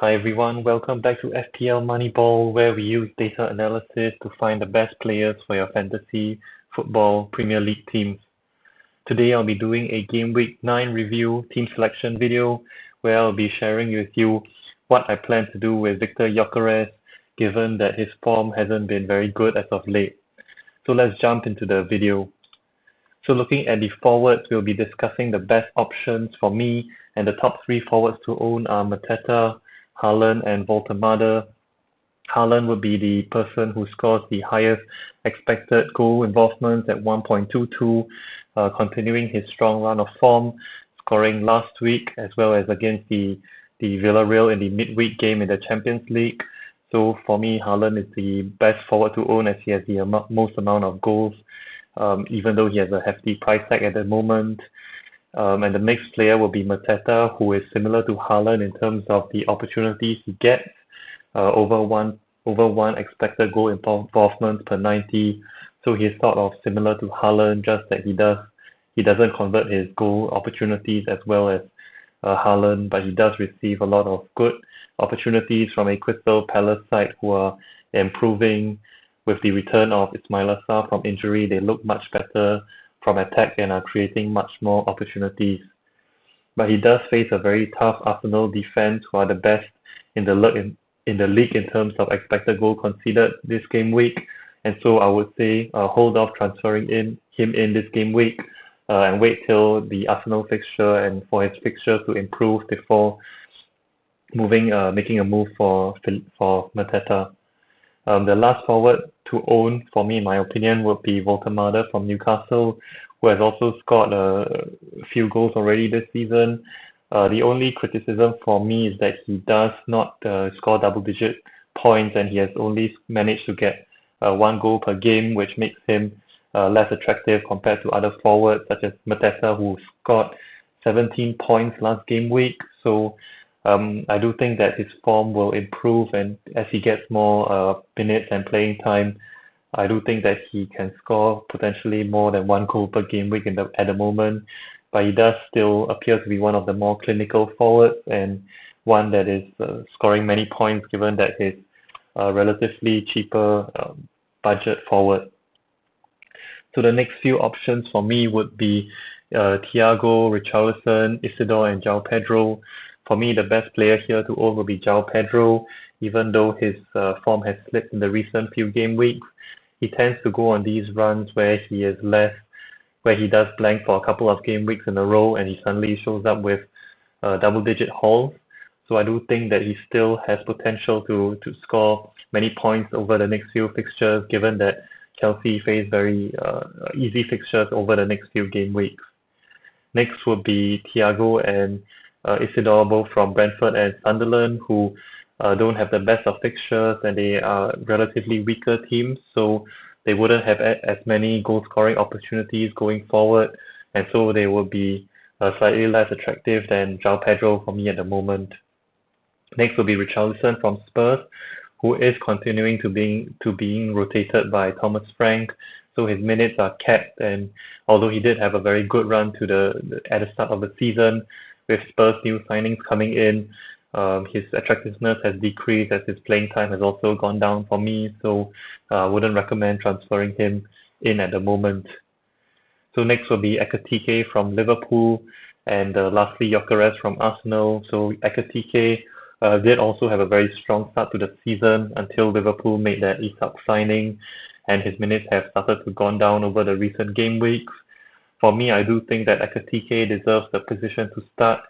Hi everyone, welcome back to FPL Moneyball, where we use data analysis to find the best players for your fantasy football Premier League teams. Today I'll be doing a Gameweek 9 review team selection video where I'll be sharing with you what I plan to do with Viktor Gyökeres, given that his form hasn't been very good as of late. So let's jump into the video. So looking at the forwards, we'll be discussing the best options for me, and the top three forwards to own are Mateta, Haaland, and Voltemade. Haaland would be the person who scores the highest expected goal involvement at 1.22, continuing his strong run of form, scoring last week as well as against the Villarreal in the midweek game in the Champions League. So for me, Haaland is the best forward to own as he has the most amount of goals, even though he has a hefty price tag at the moment. And the next player will be Mateta, who is similar to Haaland in terms of the opportunities he gets, over one expected goal involvement per 90. So he's sort of similar to Haaland, just that he doesn't convert his goal opportunities as well as Haaland, but he does receive a lot of good opportunities from a Crystal Palace side who are improving with the return of Ismail Assar from injury. They look much better from attack and are creating much more opportunities. But he does face a very tough Arsenal defense, who are the best in the league in terms of expected goal conceded this game week. And so I would say hold off transferring him in this game week and wait till the Arsenal fixture and for his fixture to improve before making a move for Mateta. The last forward to own for me, in my opinion, would be Voltemade from Newcastle, who has also scored a few goals already this season. The only criticism for me is that he does not score double-digit points, and he has only managed to get one goal per game, which makes him less attractive compared to other forwards such as Mateta, who scored 17 points last game week. So I do think that his form will improve, and as he gets more minutes and playing time, I do think that he can score potentially more than one goal per game week at the moment. But he does still appear to be one of the more clinical forwards and one that is scoring many points given that he's relatively cheaper budget forward. So the next few options for me would be Thiago, Richarlison, Isidore, and João Pedro. For me, the best player here to own will be João Pedro, even though his form has slipped in the recent few game weeks. He tends to go on these runs where he does blank for a couple of game weeks in a row and he suddenly shows up with double-digit hauls. So I do think that he still has potential to score many points over the next few fixtures, given that Chelsea face very easy fixtures over the next few game weeks. Next would be Thiago and Isidore, both from Brentford and Sunderland, who don't have the best of fixtures and they are relatively weaker teams, so they wouldn't have as many goal scoring opportunities going forward, and so they would be slightly less attractive than João Pedro for me at the moment. Next will be Richarlison from Spurs, who is continuing to being rotated by Thomas Frank, so his minutes are capped, and although he did have a very good run at the start of the season, with Spurs' new signings coming in, his attractiveness has decreased as his playing time has also gone down for me, so I wouldn't recommend transferring him in at the moment. So next will be Ekitike from Liverpool, and lastly Gyökeres from Arsenal. So Ekitike did also have a very strong start to the season until Liverpool made their Isak signing, and his minutes have started to gone down over the recent game weeks. For me, I do think that Ekitike deserves the position to start,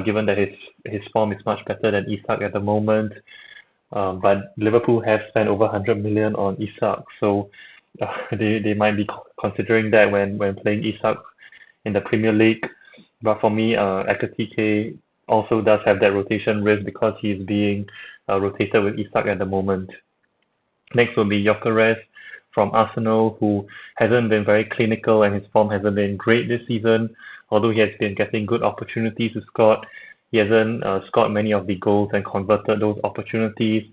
given that his form is much better than Isak at the moment. But Liverpool have spent over 100 million on Isak, so they might be considering that when playing Isak in the Premier League. But for me, Ekitike also does have that rotation risk because he's being rotated with Isak at the moment. Next will be Gyökeres from Arsenal, who hasn't been very clinical and his form hasn't been great this season. Although he has been getting good opportunities to score, he hasn't scored many of the goals and converted those opportunities.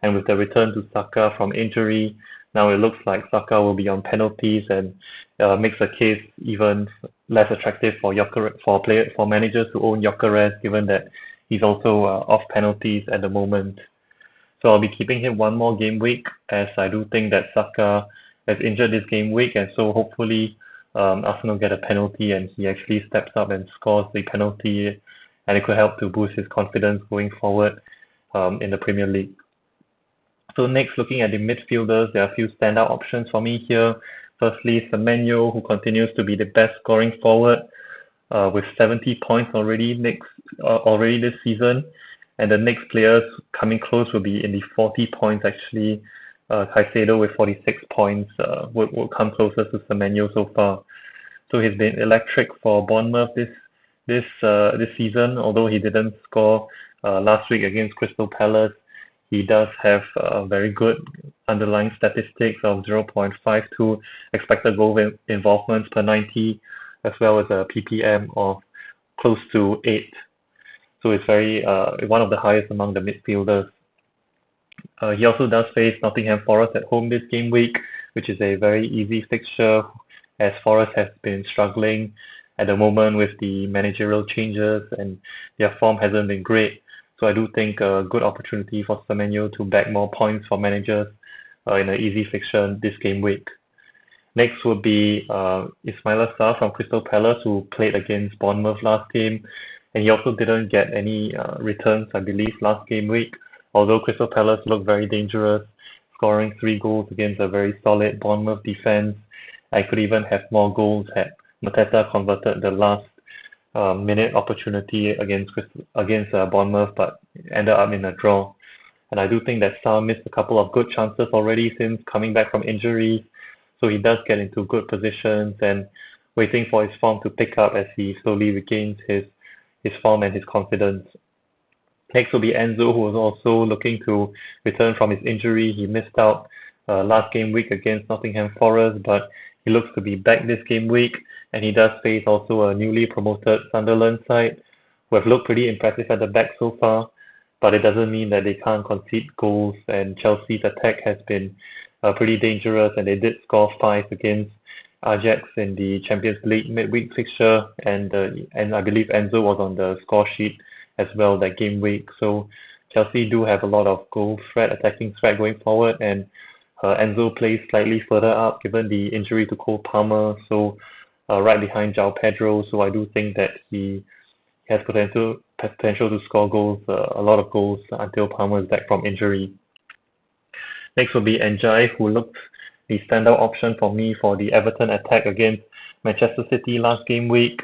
And with the return to Saka from injury, now it looks like Saka will be on penalties and makes the case even less attractive for managers to own Gyökeres, given that he's also off penalties at the moment. So I'll be keeping him one more game week, as I do think that Saka is injured this game week, and so hopefully Arsenal get a penalty and he actually steps up and scores the penalty, and it could help to boost his confidence going forward in the Premier League. So next, looking at the midfielders, there are a few standout options for me here. Firstly, Semenyo, who continues to be the best scoring forward with 70 points already this season. And the next players coming close will be in the 40 points actually. Caicedo with 46 points will come closer to Semenyo so far. So he's been electric for Bournemouth this season, although he didn't score last week against Crystal Palace. He does have very good underlying statistics of 0.52 expected goal involvements per 90, as well as a PPM of close to 8. So it's very one of the highest among the midfielders. He also does face Nottingham Forest at home this game week, which is a very easy fixture, as Forest has been struggling at the moment with the managerial changes and their form hasn't been great. So I do think a good opportunity for Semenyo to bag more points for managers in an easy fixture this game week. Next would be Ismaila Sarr from Crystal Palace, who played against Bournemouth last game, and he also didn't get any returns, I believe, last game week, although Crystal Palace looked very dangerous, scoring 3 goals against a very solid Bournemouth defense. I could even have more goals had Mateta converted the last minute opportunity against Bournemouth, but ended up in a draw. And I do think that Sarr missed a couple of good chances already since coming back from injuries, so he does get into good positions and waiting for his form to pick up as he slowly regains his form and his confidence. Next will be Enzo, who was also looking to return from his injury. He missed out last game week against Nottingham Forest, but he looks to be back this game week, and he does face also a newly promoted Sunderland side, who have looked pretty impressive at the back so far, but it doesn't mean that they can't concede goals, and Chelsea's attack has been pretty dangerous, and they did score 5 against Ajax in the Champions League midweek fixture, and I believe Enzo was on the score sheet as well that game week. So Chelsea do have a lot of goal threat, attacking threat going forward, and Enzo plays slightly further up given the injury to Cole Palmer, so right behind João Pedro. So I do think that he has potential to score goals, a lot of goals until Palmer is back from injury. Next will be Njai, who looked the standout option for me for the Everton attack against Manchester City last game week.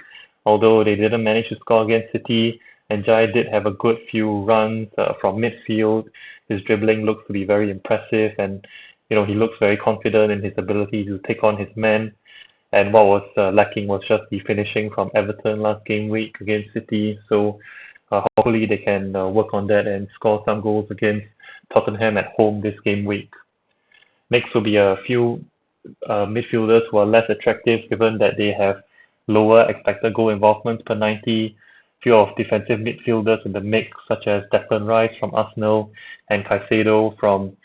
Although they didn't manage to score against City, Njai did have a good few runs from midfield. His dribbling looks to be very impressive, and he looks very confident in his ability to take on his men. And what was lacking was just the finishing from Everton last game week against City. So hopefully they can work on that and score some goals against Tottenham at home this game week. Next will be a few midfielders who are less attractive given that they have lower expected goal involvements per 90. Few of defensive midfielders in the mix, such as Declan Rice from Arsenal and Caicedo from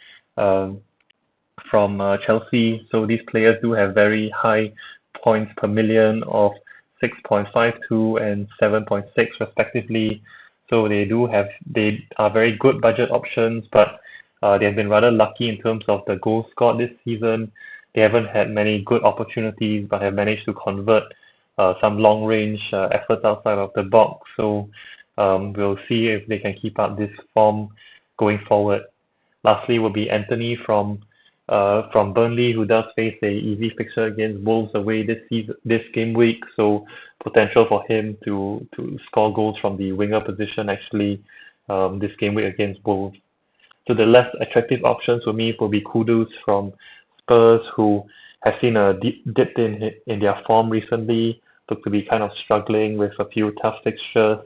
Chelsea. So these players do have very high points per million of 6.52 and 7.6 respectively. So they are very good budget options, but they have been rather lucky in terms of the goals scored this season. They haven't had many good opportunities, but have managed to convert some long-range efforts outside of the box. So we'll see if they can keep up this form going forward. Lastly will be Anthony from Burnley, who does face a easy fixture against Wolves away this game week. So potential for him to score goals from the winger position actually this game week against Wolves. So the less attractive options for me will be Kudus from Spurs, who have seen a dip in their form recently. Look to be kind of struggling with a few tough fixtures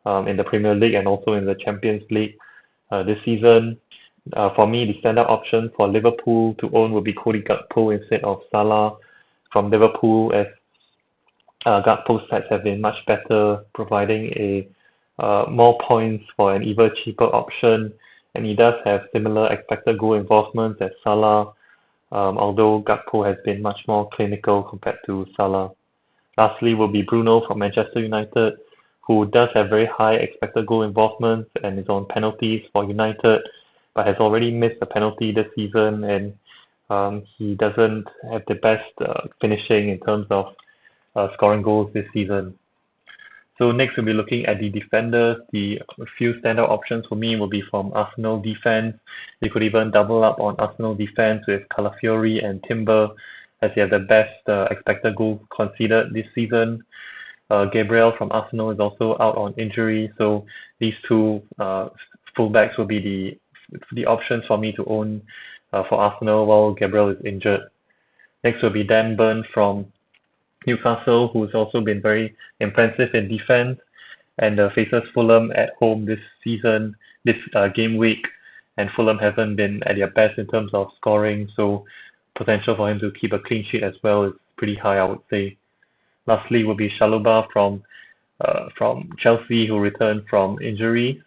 in the Premier League and also in the Champions League this season. For me, the standout option for Liverpool to own will be Cody Gakpo instead of Salah from Liverpool, as Gakpo's stats have been much better, providing a more points for an even cheaper option, and he does have similar expected goal involvements as Salah, although Gakpo has been much more clinical compared to Salah. Lastly will be Bruno from Manchester United, who does have very high expected goal involvement and is on penalties for United, but has already missed a penalty this season, and he doesn't have the best finishing in terms of scoring goals this season. So next we'll be looking at the defenders. The few standout options for me will be from Arsenal defense. You could even double up on Arsenal defense with Calafiori and Timber, as they have the best expected goal conceded this season. Gabriel from Arsenal is also out on injury, so these two fullbacks will be the options for me to own for Arsenal while Gabriel is injured. Next will be Dan Burn from Newcastle, who's also been very impressive in defense and faces Fulham at home this season, this game week, and Fulham haven't been at their best in terms of scoring, so potential for him to keep a clean sheet as well is pretty high, I would say. Lastly will be Chalobah from Chelsea, who returned from injury,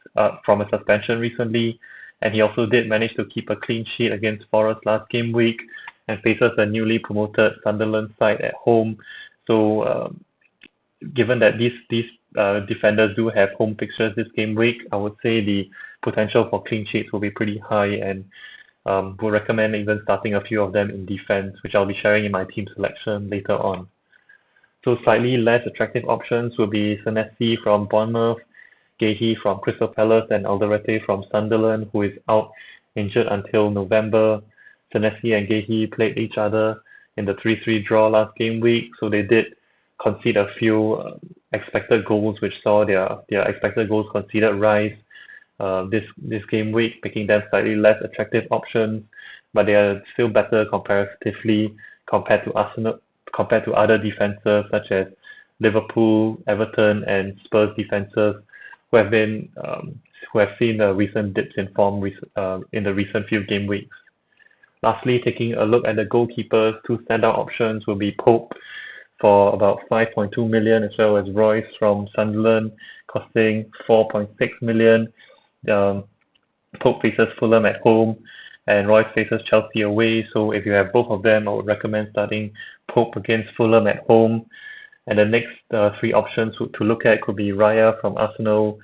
from a suspension recently, and he also did manage to keep a clean sheet against Forest last game week and faces a newly promoted Sunderland side at home. So given that these defenders do have home fixtures this game week, I would say the potential for clean sheets will be pretty high, and would recommend even starting a few of them in defense, which I'll be sharing in my team selection later on. So slightly less attractive options will be Senesi from Bournemouth, Gehi from Crystal Palace, and Alderete from Sunderland, who is out injured until November. Senesi and Gehi played each other in the 3-3 draw last game week, so they did concede a few expected goals, which saw their expected goals conceded rise this game week, making them slightly less attractive options, but they are still better comparatively compared to other defenses such as Liverpool, Everton, and Spurs defenses, who have seen recent dips in form in the recent few game weeks. Lastly, taking a look at the goalkeepers, two standout options will be Pope for about 5.2 million, as well as Royce from Sunderland, costing 4.6 million. Pope faces Fulham at home, and Royce faces Chelsea away. So if you have both of them, I would recommend starting Pope against Fulham at home. And the next three options to look at could be Raya from Arsenal,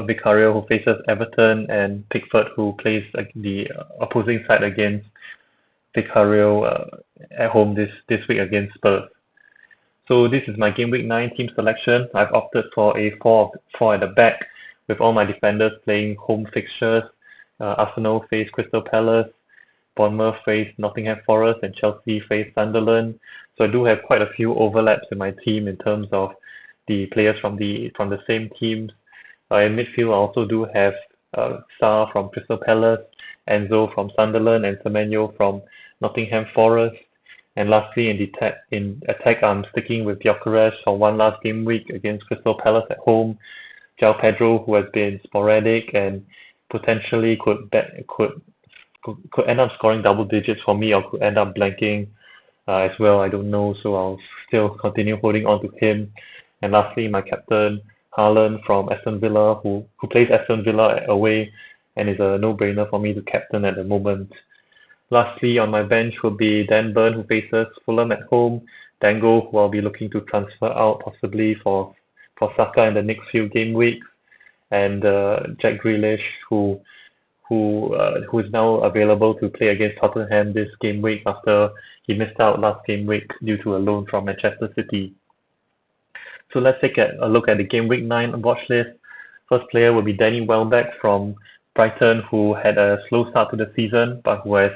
Vicario, who faces Everton, and Pickford, who plays the opposing side against Vicario at home this week against Spurs. So this is my Game Week 9 team selection. I've opted for a 4 at the back, with all my defenders playing home fixtures. Arsenal face Crystal Palace, Bournemouth face Nottingham Forest, and Chelsea face Sunderland. So I do have quite a few overlaps in my team in terms of the players from the same teams. In midfield, I also do have Sarr from Crystal Palace, Enzo from Sunderland, and Semenyo from Nottingham Forest. And lastly, in attack, I'm sticking with Gyökeres for one last game week against Crystal Palace at home. João Pedro, who has been sporadic and potentially could end up scoring double digits for me, or could end up blanking as well. I don't know, so I'll still continue holding on to him. And lastly, my captain, Haaland from Aston Villa, who plays Aston Villa away and is a no-brainer for me to captain at the moment. Lastly, on my bench will be Dan Burn, who faces Fulham at home, Dango, who I'll be looking to transfer out possibly for Saka in the next few game weeks, and Jack Grealish, who is now available to play against Tottenham this game week after he missed out last game week due to a loan from Manchester City. So let's take a look at the Game Week 9 watch list. First player will be Danny Welbeck from Brighton, who had a slow start to the season, but who has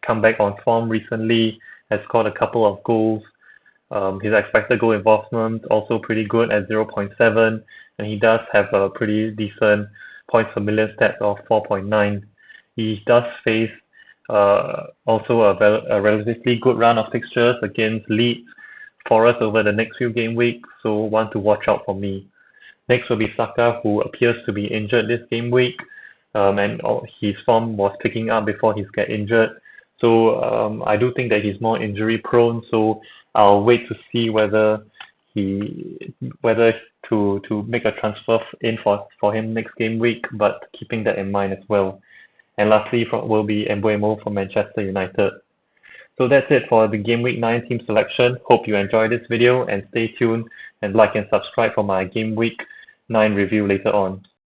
come back on form recently, has scored a couple of goals. His expected goal involvement also pretty good at 0.7, and he does have a pretty decent points per million stats of 4.9. He does face also a relatively good run of fixtures against Leeds, Forest over the next few game weeks, so one to watch out for me. Next will be Saka, who appears to be injured this game week, and his form was picking up before he got injured. So I do think that he's more injury prone, so I'll wait to see whether to make a transfer in for him next game week, but keeping that in mind as well. And lastly will be Mbeumo from Manchester United. So that's it for the Game Week 9 team selection. Hope you enjoyed this video, and stay tuned and like and subscribe for my Gameweek 9 review later on.